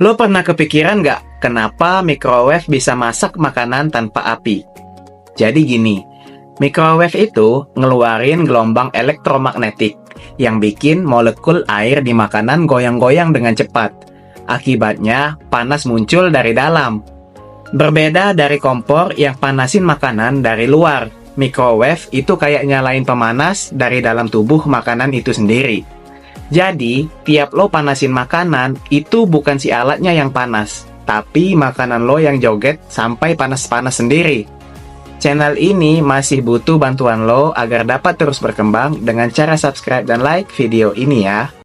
Lo pernah kepikiran nggak kenapa microwave bisa masak makanan tanpa api? Jadi gini, microwave itu ngeluarin gelombang elektromagnetik yang bikin molekul air di makanan goyang-goyang dengan cepat. Akibatnya, panas muncul dari dalam. Berbeda dari kompor yang panasin makanan dari luar, microwave itu kayak nyalain pemanas dari dalam tubuh makanan itu sendiri. Jadi, tiap lo panasin makanan, itu bukan si alatnya yang panas, tapi makanan lo yang joget sampai panas-panas sendiri. Channel ini masih butuh bantuan lo agar dapat terus berkembang dengan cara subscribe dan like video ini ya.